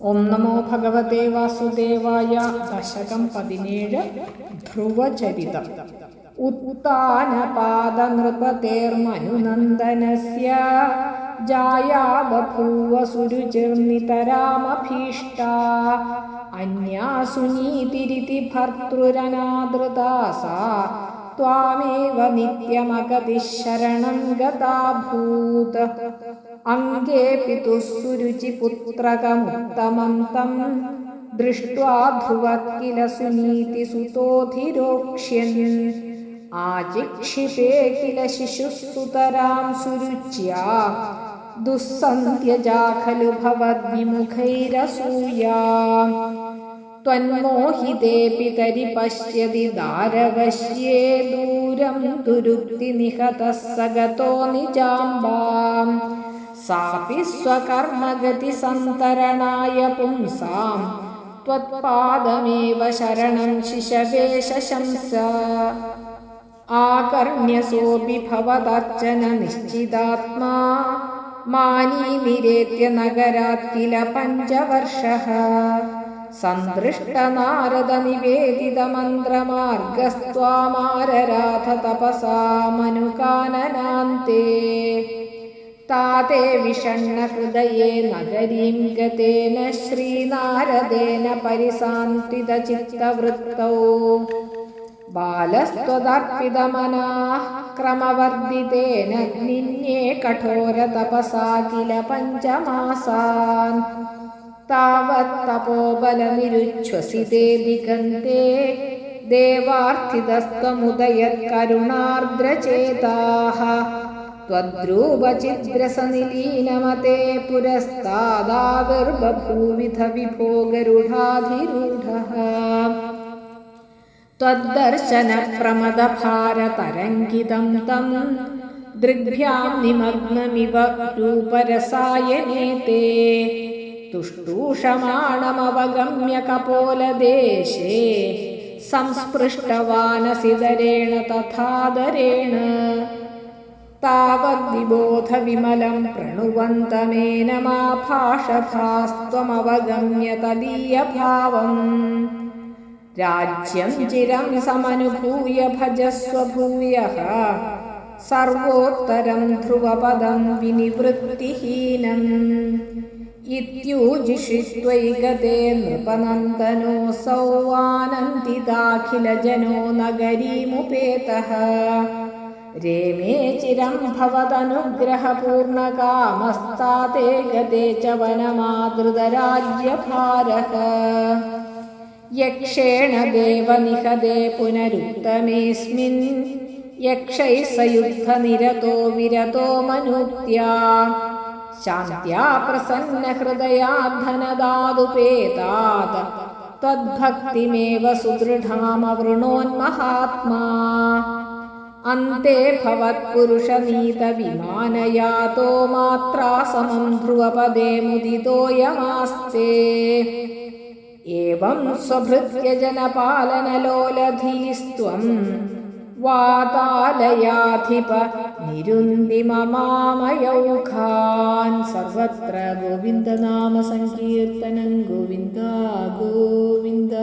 ഓം നമോ ഭഗവതേ വാസുദേവായ. ദശകം 17. ധ്രുവചരിതം. ഉത്ഥാനപാദനൃപതേർമനുനന്ദനസ്യ ജായാ ബഭൂവ സുരുചിർനിതരാമഭീഷ്ടാ അന്യാസു നീതിരിതി ഭർതൃരനാദൃതാ സാ ത്വാമേവ നിത്യമഗതിഃ ശരണം ഗതാഭൂത്. അംഗേ പിതുഃസുരുചിപുത്രകമുത്തമം തം ദൃഷ്ട്വാ ധ്രുവഃ കില സുനീതിസുതോധിരോക്ഷ്യൻ ആചിക്ഷിപേ കില ശിശുഃ സുതരാം സുരുച്യാ ദുസ്സന്ത്യജാ ഖലു ഭവദ്വിമുഖൈരസൂയാ. ത്വന്മോഹിതേ പിതരി പശ്യതി ദാരവശ്യേ ദൂരം ദുരുക്തി നിഹതഃ സഗതോ നിജാംബാം സാപി സ്വകർമ്മഗതി സന്തരണായ പുംസാം ത്വത്പാദമേവ ശരണം ശിശവേ ശശംസ. ആകർണ്യസോऽപി ഭവദർച്ചന നിശ്ചിതാത്മാ മാനീ നിരേത്യ നഗരാത് കില പഞ്ചവർഷഃ. സന്ദൃഷ്ടനാരദ നിവേദിത മന്ത്രമാർഗസ്ത്വാമാരരാധ തപസാ മനുകാനനാന്തേ. താതേ വിഷണ്ണ ഹൃദയേ നഗരീം ഗതേന ശ്രീനാരദേന പരിസാന്ത്വിത ചിത്തവൃത്തൗ. ബാലസ്ത്വദർപ്പിതമനാഃ ക്രമവർദ്ധിതേന നിന്യേ കഠോര തപസാ കില പഞ്ചമാസാൻ. താവത് തപോബലനിരുച്ഛ്വസിതേ ദിഗന്തെ ദേവാർത്ഥിതസ്ത്വമുദയത് കരുണാർദ്രചേതാഃ. ത്വദ്രൂപചിദ്രസനിലീനമതേ പുരസ്താദാവിർബഭൂവിധ വിഭോ ഗരുഡാധിരൂഢഃ. ത്വദ്ദർശനപ്രമദഭാരതരംഗിതം തം ദൃഗ്ഭ്യാം നിമഗ്നമിവ രൂപരസായനേ തേ. തുഷ്ടൂഷമാണമവഗമ്യ കപോലദേശേ സംസ്പൃഷ്ടവാനസിതരേണ തഥാദരേണ. താവദ്വിബോധവിമലം പ്രണുവന്തമേനമാഭാഷഥാസ്ത്വമവഗമ്യ തദീയഭാവം. രാജ്യം ചിരം സമനുഭൂയ ഭജസ്വ ഭൂയഃ സർവോത്തരം ധ്രുവപദം വിനിവൃത്തിഹീനം. ഇത്യൂജിഷിത്വൈകതേ നൃപനന്ദനോऽസൗ ആനന്ദിതാഖിലജനോ നഗരീമുപേതഃ. രേമേ ചിരം ഭവദനുഗ്രഹപൂർണകാമസ്താതേ ഗതേ ച വനമാദൃതരാജ്യഭാരഃ. യക്ഷേണ ദേവനിഹതേ പുനരുത്തമേസ്മിൻ യക്ഷൈഃ സയുദ്ധനിരതോ വിരതോ മനൂക്ത്യാ. ശാന്ത്യാ പ്രസന്നഹൃദയാധനദാദുപേതാത് ത്വദ്ഭക്തിമേവ സുദൃഢാമവൃണോന്മഹാത്മാ. അന്തേ ഭവത്പുരുഷനീതവിമാനയാതോ മാത്രാ സമം ധ്രുവപദേ മുദിതോയമാസ്തേ. ഏവം സ്വഭൃത്യജനപാലനലോലധീസ്ത്വം വാതാലയാധിപ നിരുന്തി മമാമയൗഘാൻ. സർവത്ര ഗോവിന്ദനാമ സങ്കീർത്തനം. ഗോവിന്ദ ഗോവിന്ദ.